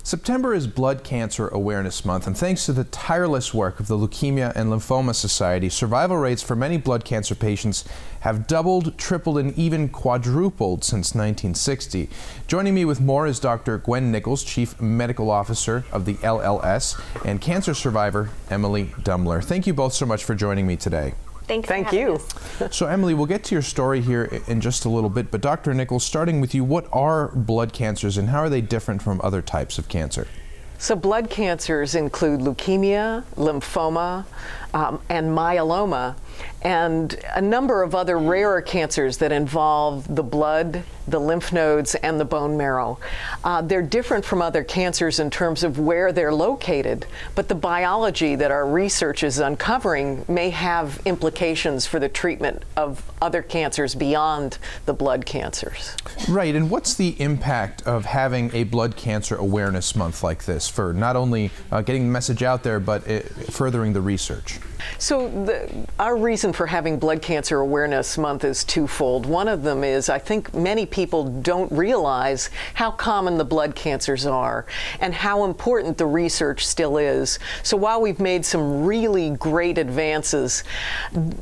September is Blood Cancer Awareness Month, and thanks to the tireless work of the Leukemia and Lymphoma Society, survival rates for many blood cancer patients have doubled, tripled, and even quadrupled since 1960. Joining me with more is Dr. Gwen Nichols, Chief Medical Officer of the LLS, and cancer survivor Emily Dumler. Thank you both so much for joining me today. Thank you. So Emily, we'll get to your story here in just a little bit, but Dr. Nichols, starting with you, what are blood cancers and how are they different from other types of cancer? So blood cancers include leukemia, lymphoma, and myeloma, and a number of other rarer cancers that involve the blood, the lymph nodes, and the bone marrow. They're different from other cancers in terms of where they're located, but the biology that our research is uncovering may have implications for the treatment of other cancers beyond the blood cancers. Right, and what's the impact of having a Blood Cancer Awareness Month like this for not only getting the message out there, but furthering the research? So our reason for having Blood Cancer Awareness Month is twofold. One of them is I think many people don't realize how common the blood cancers are and how important the research still is. So while we've made some really great advances,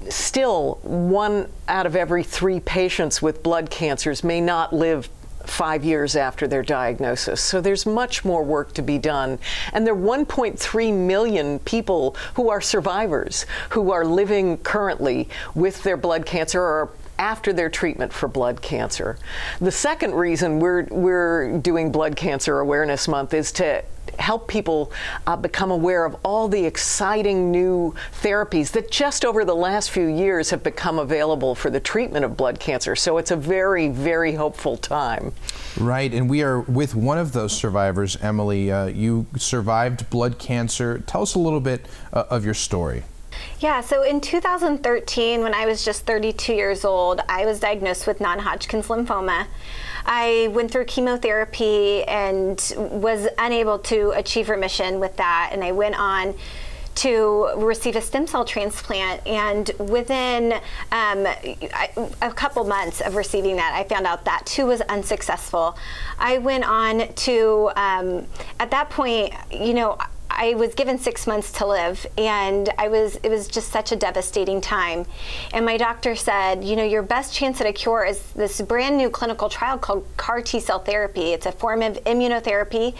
still 1 out of every 3 patients with blood cancers may not live 5 years after their diagnosis. So there's much more work to be done. And there are 1.3 million people who are survivors, who are living currently with their blood cancer or after their treatment for blood cancer. The second reason we're doing Blood Cancer Awareness Month is to help people become aware of all the exciting new therapies that just over the last few years have become available for the treatment of blood cancer. So it's a very, very hopeful time. Right, and we are with one of those survivors, Emily. You survived blood cancer. Tell us a little bit of your story. Yeah, so in 2013, when I was just 32 years old, I was diagnosed with non-Hodgkin's lymphoma. I went through chemotherapy and was unable to achieve remission with that, and I went on to receive a stem cell transplant, and within a couple months of receiving that, I found out that too was unsuccessful. I went on to, at that point, you know, I was given 6 months to live, and it was just such a devastating time. And my doctor said, you know, your best chance at a cure is this brand new clinical trial called CAR T-cell therapy. It's a form of immunotherapy.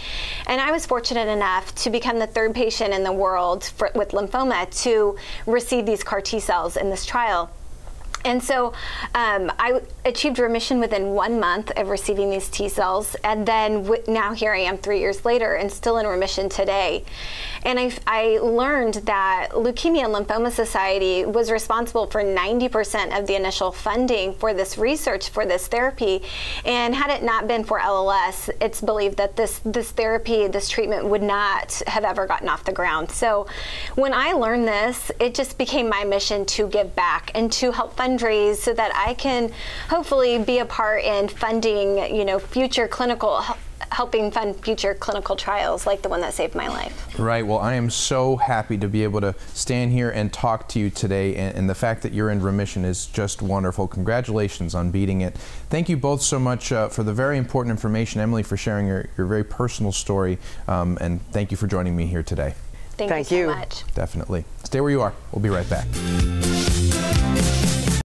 And I was fortunate enough to become the 3rd patient in the world with lymphoma to receive these CAR T-cells in this trial. And so I achieved remission within 1 month of receiving these T-cells, and then now here I am 3 years later and still in remission today. And I learned that Leukemia and Lymphoma Society was responsible for 90% of the initial funding for this research, for this therapy. And had it not been for LLS, it's believed that this therapy, this treatment would not have ever gotten off the ground. So when I learned this, it just became my mission to give back and to help fundraise so that I can hopefully be a part in funding, you know, helping fund future clinical trials like the one that saved my life. Right. Well, I am so happy to be able to stand here and talk to you today, and the fact that you're in remission is just wonderful. Congratulations on beating it. Thank you both so much for the very important information. Emily, for sharing your very personal story, and thank you for joining me here today. Thank you so much. Definitely. Stay where you are. We'll be right back.